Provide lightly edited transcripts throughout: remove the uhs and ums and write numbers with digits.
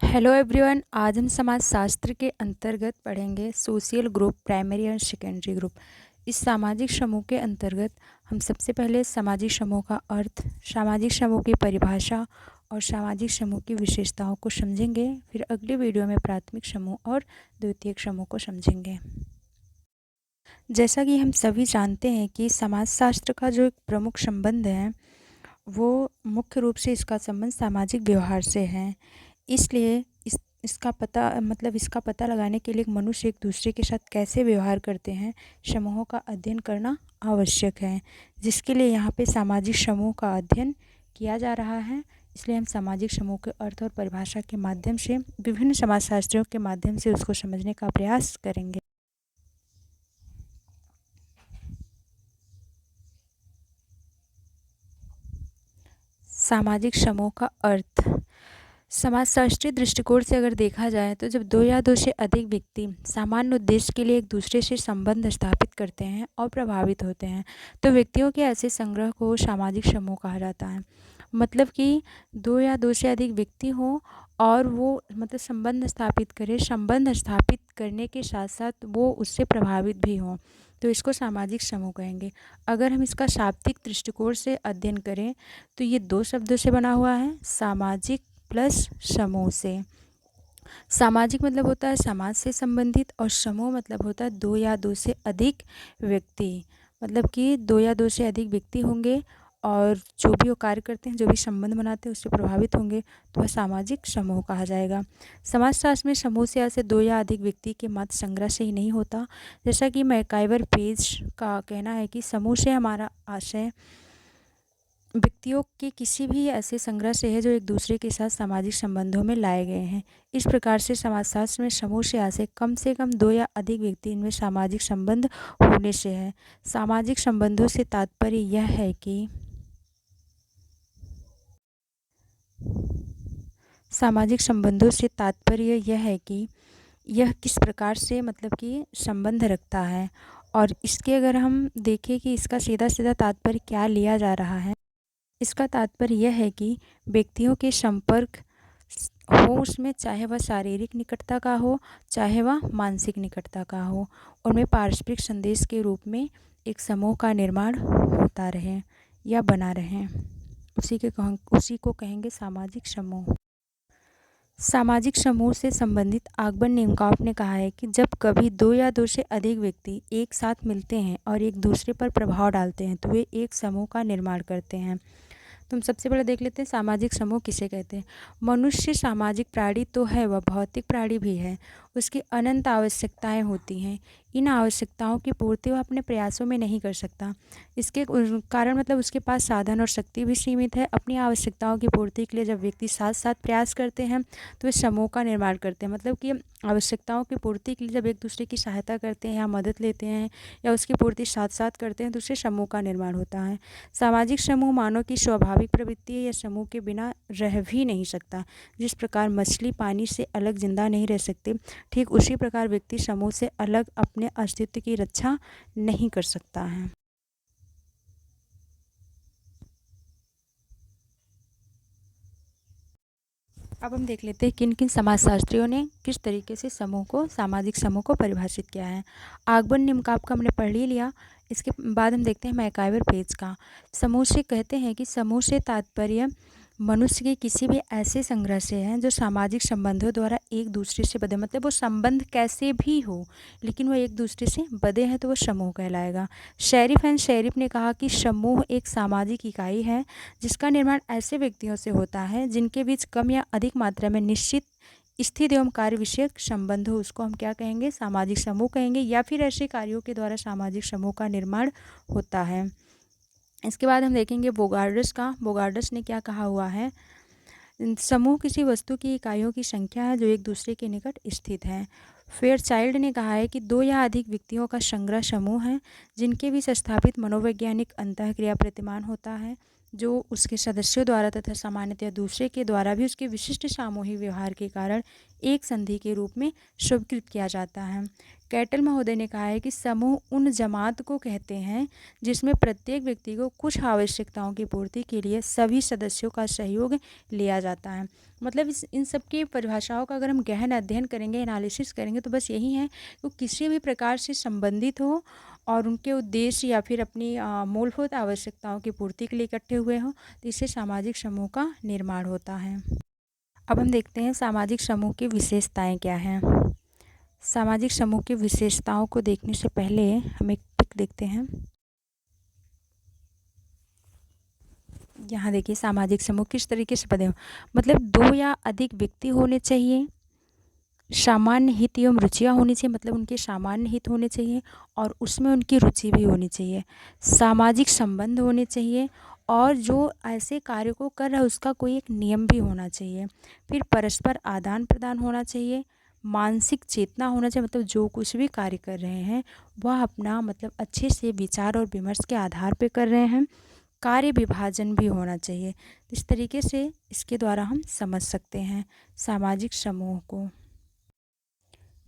Hello everyone. आज हम समाज शास्त्र के अंतर्गत पढ़ेंगे सोशल ग्रुप, प्राइमरी और सेकेंडरी ग्रुप। इस सामाजिक समूह के अंतर्गत हम सबसे पहले सामाजिक समूह का अर्थ, सामाजिक समूह की परिभाषा और सामाजिक समूह की विशेषताओं को समझेंगे। फिर अगले वीडियो में प्राथमिक समूह और द्वितीयक समूह को समझेंगे। जैसा कि हम सभी जानते हैं कि समाजशास्त्र का जो एक प्रमुख संबंध है वो मुख्य रूप से इसका संबंध सामाजिक व्यवहार से है। इसलिए इसका पता लगाने के लिए मनुष्य एक दूसरे के साथ कैसे व्यवहार करते हैं, समूहों का अध्ययन करना आवश्यक है, जिसके लिए यहाँ पे सामाजिक समूह का अध्ययन किया जा रहा है। इसलिए हम सामाजिक समूह के अर्थ और परिभाषा के माध्यम से, विभिन्न समाजशास्त्रियों के माध्यम से उसको समझने का प्रयास करेंगे। सामाजिक समूह का अर्थ, समाजशास्त्रीय दृष्टिकोण से अगर देखा जाए तो जब दो या दो से अधिक व्यक्ति सामान्य उद्देश्य के लिए एक दूसरे से संबंध स्थापित करते हैं और प्रभावित होते हैं तो व्यक्तियों के ऐसे संग्रह को सामाजिक समूह कहा जाता है। मतलब कि दो या दो से अधिक व्यक्ति हों और वो संबंध स्थापित करें, संबंध स्थापित करने के साथ साथ वो उससे प्रभावित भी हों, तो इसको सामाजिक समूह कहेंगे। अगर हम इसका शाब्दिक दृष्टिकोण से अध्ययन करें तो ये दो शब्दों से बना हुआ है, सामाजिक प्लस समूह से। सामाजिक मतलब होता है समाज से संबंधित और समूह मतलब होता है दो या दो से अधिक व्यक्ति। मतलब कि दो या दो से अधिक व्यक्ति होंगे और जो भी वो कार्य करते हैं, जो भी संबंध बनाते हैं उससे प्रभावित होंगे तो वह सामाजिक समूह कहा जाएगा। समाजशास्त्र में समूह से ऐसे दो या अधिक व्यक्ति के मात्र संग्रह से ही नहीं होता। जैसा कि मैकाइवर पेज का कहना है कि समूह से हमारा आशय व्यक्तियों के किसी भी ऐसे संग्रह से है जो एक दूसरे के साथ सामाजिक संबंधों में लाए गए हैं। इस प्रकार से समाजशास्त्र में समूह से कम दो या अधिक व्यक्ति इनमें सामाजिक संबंध होने से है। सामाजिक संबंधों से तात्पर्य यह है कि यह किस प्रकार से संबंध रखता है। और इसके अगर हम देखें कि इसका सीधा सीधा तात्पर्य क्या लिया जा रहा है, इसका तात्पर्य यह है कि व्यक्तियों के संपर्क हो उसमें, चाहे वह शारीरिक निकटता का हो चाहे वह मानसिक निकटता का हो, उनमें पारस्परिक संदेश के रूप में एक समूह का निर्माण होता रहे या बना रहे, उसी को कहेंगे सामाजिक समूह। सामाजिक समूह से संबंधित आगबन निमकाफ ने कहा है कि जब कभी दो या दो से अधिक व्यक्ति एक साथ मिलते हैं और एक दूसरे पर प्रभाव डालते हैं तो वे एक समूह का निर्माण करते हैं। तो हम सबसे पहले देख लेते हैं सामाजिक समूह किसे कहते हैं। मनुष्य सामाजिक प्राणी तो है, वह भौतिक प्राणी भी है। उसकी अनंत आवश्यकताएं होती हैं। इन आवश्यकताओं की पूर्ति वह अपने प्रयासों में नहीं कर सकता। इसके कारण उसके पास साधन और शक्ति भी सीमित है। अपनी आवश्यकताओं की पूर्ति के लिए जब व्यक्ति साथ साथ प्रयास करते हैं तो वे समूह का निर्माण करते हैं। मतलब कि आवश्यकताओं की पूर्ति के लिए जब एक दूसरे की सहायता करते हैं या मदद लेते हैं या उसकी पूर्ति साथ साथ करते हैं तो उससे समूह का निर्माण होता है। सामाजिक समूह मानव की स्वाभाविक प्रवृत्ति है, यह समूह के बिना रह भी नहीं सकता। जिस प्रकार मछली पानी से अलग जिंदा नहीं रह सकती, ठीक उसी प्रकार व्यक्ति समूह से अलग अपने अस्तित्व की रक्षा नहीं कर सकता है। अब हम देख लेते हैं किन किन समाजशास्त्रियों ने किस तरीके से सामाजिक समूह को परिभाषित किया है। आगबन निमकाफ का हमने पढ़ ही लिया। इसके बाद हम देखते हैं मैकाइवर पेज का। समूह से कहते हैं कि समूह से तात्पर्य मनुष्य के किसी भी ऐसे संग्रह से है जो सामाजिक संबंधों द्वारा एक दूसरे से बंधे, मतलब वो संबंध कैसे भी हो लेकिन वो एक दूसरे से बंधे हैं तो वो समूह कहलाएगा। शेरिफ ने कहा कि समूह एक सामाजिक इकाई है जिसका निर्माण ऐसे व्यक्तियों से होता है जिनके बीच कम या अधिक मात्रा में निश्चित स्थित एवं कार्य विषयक संबंध हो। उसको हम क्या कहेंगे, सामाजिक समूह कहेंगे, या फिर ऐसे कार्यों के द्वारा सामाजिक समूह का निर्माण होता है। इसके बाद हम देखेंगे बोगार्डस ने क्या कहा हुआ है। समूह किसी वस्तु की इकाइयों की संख्या है जो एक दूसरे के निकट स्थित है। फेयरचाइल्ड ने कहा है कि दो या अधिक व्यक्तियों का संग्रह समूह है जिनके बीच स्थापित मनोवैज्ञानिक अंतःक्रिया प्रतिमान होता है जो उसके सदस्यों द्वारा तथा सामान्यतः दूसरे के द्वारा भी उसके विशिष्ट सामूहिक व्यवहार के कारण एक संधि के रूप में स्वीकृत किया जाता है। कैटल महोदय ने कहा है कि समूह उन जमात को कहते हैं जिसमें प्रत्येक व्यक्ति को कुछ आवश्यकताओं की पूर्ति के लिए सभी सदस्यों का सहयोग लिया जाता है। मतलब इन सब की परिभाषाओं का अगर हम गहन अध्ययन करेंगे, एनालिसिस करेंगे, तो बस यही है कि किसी भी प्रकार से संबंधित हो और उनके उद्देश्य या फिर अपनी मूलभूत आवश्यकताओं की पूर्ति के लिए इकट्ठे हुए हों, तो इससे सामाजिक समूह का निर्माण होता है। अब हम देखते हैं सामाजिक समूह की विशेषताएं क्या हैं। सामाजिक समूह की विशेषताओं को देखने से पहले हम एक पिक देखते हैं। यहाँ देखिए सामाजिक समूह किस तरीके से बने हो, मतलब 2 या अधिक व्यक्ति होने चाहिए, सामान्य हित एवं रुचियाँ होनी चाहिए, मतलब उनके सामान्य हित होने चाहिए और उसमें उनकी रुचि भी होनी चाहिए। सामाजिक संबंध होने चाहिए और जो ऐसे कार्य को कर रहा है उसका कोई एक नियम भी होना चाहिए। फिर परस्पर आदान प्रदान होना चाहिए, मानसिक चेतना होना चाहिए, मतलब जो कुछ भी कार्य कर रहे हैं वह अपना मतलब अच्छे से विचार और विमर्श के आधार पे कर रहे हैं। कार्य विभाजन भी होना चाहिए। इस तरीके से इसके द्वारा हम समझ सकते हैं सामाजिक समूह को।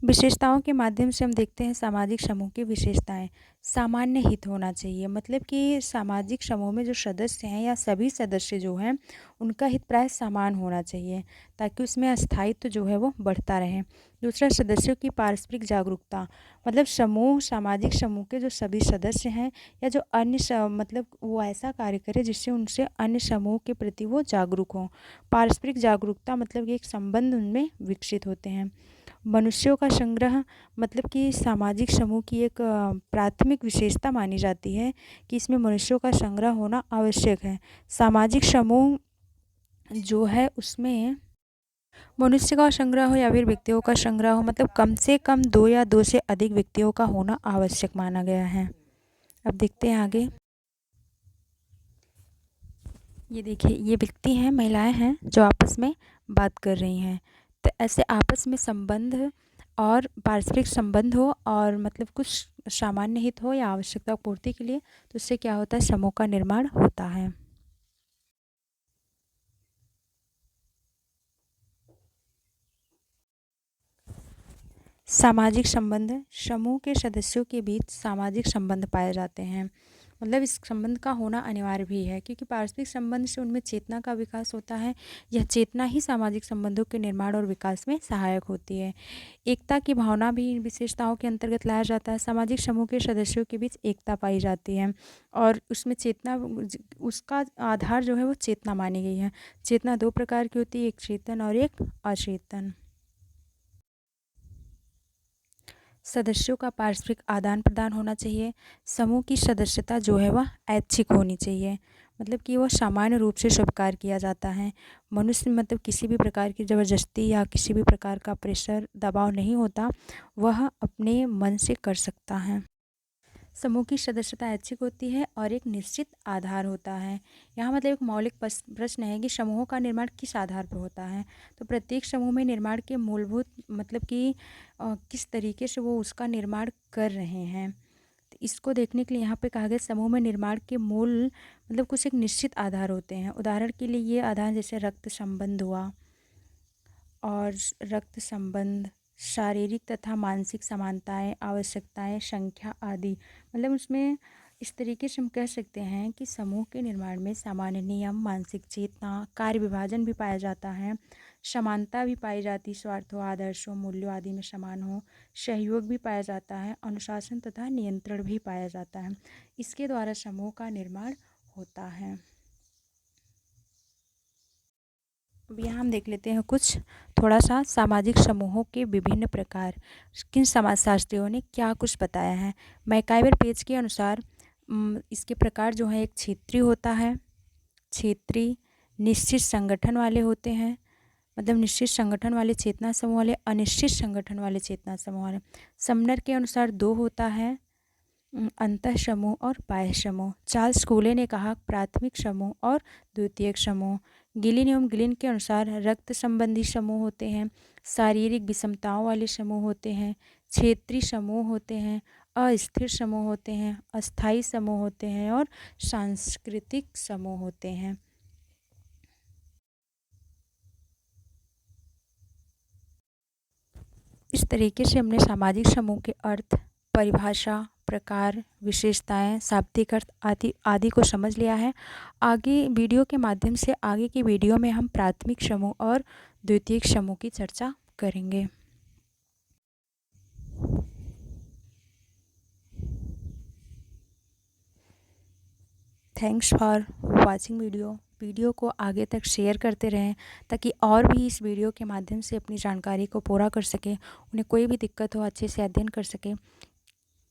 विशेषताओं के माध्यम से हम देखते हैं सामाजिक समूह की विशेषताएं। सामान्य हित होना चाहिए, मतलब कि सामाजिक समूह में जो सदस्य हैं या सभी सदस्य जो हैं उनका हित प्राय समान होना चाहिए ताकि उसमें स्थायित्व जो है वो बढ़ता रहे। दूसरा, सदस्यों की पारस्परिक जागरूकता, मतलब समूह सामाजिक समूह के जो सभी सदस्य हैं या जो अन्य मतलब वो ऐसा कार्य करे जिससे उनसे अन्य समूह के प्रति वो जागरूक हों। पारस्परिक जागरूकता मतलब कि एक संबंध उनमें विकसित होते हैं। मनुष्यों का संग्रह, मतलब कि सामाजिक समूह की एक प्राथमिक विशेषता मानी जाती है कि इसमें मनुष्यों का संग्रह होना आवश्यक है। सामाजिक समूह जो है उसमें मनुष्य का संग्रह हो या फिर व्यक्तियों का संग्रह हो, मतलब कम से कम 2 या 2 से अधिक व्यक्तियों का होना आवश्यक माना गया है। अब देखते हैं आगे। ये देखिए, ये व्यक्ति हैं, महिलाएं हैं जो आपस में बात कर रही हैं। तो ऐसे आपस में संबंध और पारस्परिक संबंध हो और मतलब कुछ सामान्य हित हो या आवश्यकता पूर्ति के लिए, तो उससे क्या होता है, समूह का निर्माण होता है। सामाजिक संबंध, समूह के सदस्यों के बीच सामाजिक संबंध पाए जाते हैं। मतलब इस संबंध का होना अनिवार्य भी है क्योंकि पारस्परिक संबंध से उनमें चेतना का विकास होता है। यह चेतना ही सामाजिक संबंधों के निर्माण और विकास में सहायक होती है। एकता की भावना भी इन विशेषताओं के अंतर्गत लाया जाता है। सामाजिक समूह के सदस्यों के बीच एकता पाई जाती है और उसमें चेतना, उसका आधार जो है वो चेतना मानी गई है। चेतना 2 प्रकार की होती है, एक चेतन और एक अचेतन। सदस्यों का पारस्परिक आदान प्रदान होना चाहिए। समूह की सदस्यता जो है वह ऐच्छिक होनी चाहिए, मतलब कि वह सामान्य रूप से स्वीकार किया जाता है। मनुष्य मतलब किसी भी प्रकार की ज़बरदस्ती या किसी भी प्रकार का प्रेशर दबाव नहीं होता, वह अपने मन से कर सकता है। समूह की सदस्यता ऐच्छिक होती है और एक निश्चित आधार होता है। यहाँ मतलब एक मौलिक प्रश्न है कि समूहों का निर्माण किस आधार पर होता है। तो प्रत्येक समूह में निर्माण के मूलभूत मतलब कि किस तरीके से वो उसका निर्माण कर रहे हैं, तो इसको देखने के लिए यहाँ पे कहा गया समूह में निर्माण के मूल मतलब कुछ एक निश्चित आधार होते हैं। उदाहरण के लिए ये आधार जैसे रक्त संबंध हुआ और रक्त संबंध, शारीरिक तथा मानसिक समानताएं, आवश्यकताएं, संख्या आदि, मतलब उसमें इस तरीके से हम कह सकते हैं कि समूह के निर्माण में सामान्य नियम, मानसिक चेतना, कार्य विभाजन भी पाया जाता है, समानता भी पाई जाती, स्वार्थों, आदर्शों, मूल्यों आदि में समान हो, सहयोग भी पाया जाता है, अनुशासन तथा नियंत्रण भी पाया जाता है। इसके द्वारा समूह का निर्माण होता है। अब यहाँ हम देख लेते हैं कुछ थोड़ा सा सामाजिक समूहों के विभिन्न प्रकार, किन समाजशास्त्रियों ने क्या कुछ बताया है। मैकाइवर पेज के अनुसार इसके प्रकार जो है, एक क्षेत्रीय होता है, क्षेत्रीय निश्चित संगठन वाले होते हैं, मतलब निश्चित संगठन वाले चेतना समूह वाले, अनिश्चित संगठन वाले चेतना समूह वाले। समनर के अनुसार 2 होता है, अंतः समूह और बाह्य समूह। चार्ल्स कूले ने कहा प्राथमिक समूह और द्वितीयक समूह। गिलिन एवं गिलिन के अनुसार रक्त संबंधी समूह होते हैं, शारीरिक विषमताओं वाले समूह होते हैं, क्षेत्रीय समूह होते हैं, अस्थिर समूह होते हैं, अस्थायी समूह होते हैं और सांस्कृतिक समूह होते हैं। इस तरीके से हमने सामाजिक समूह के अर्थ, परिभाषा, प्रकार, विशेषताएं, शाब्दिक अर्थ आदि आदि को समझ लिया है। आगे वीडियो के माध्यम से आगे की वीडियो में हम प्राथमिक समूह और द्वितीयक समूह की चर्चा करेंगे। थैंक्स फॉर वॉचिंग वीडियो को आगे तक शेयर करते रहें ताकि और भी इस वीडियो के माध्यम से अपनी जानकारी को पूरा कर सकें, उन्हें कोई भी दिक्कत हो अच्छे से अध्ययन कर सकें,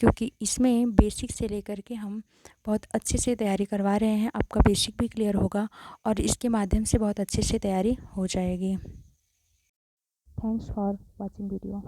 क्योंकि इसमें बेसिक से लेकर के हम बहुत अच्छे से तैयारी करवा रहे हैं। आपका बेसिक भी क्लियर होगा और इसके माध्यम से बहुत अच्छे से तैयारी हो जाएगी। Thanks for watching video.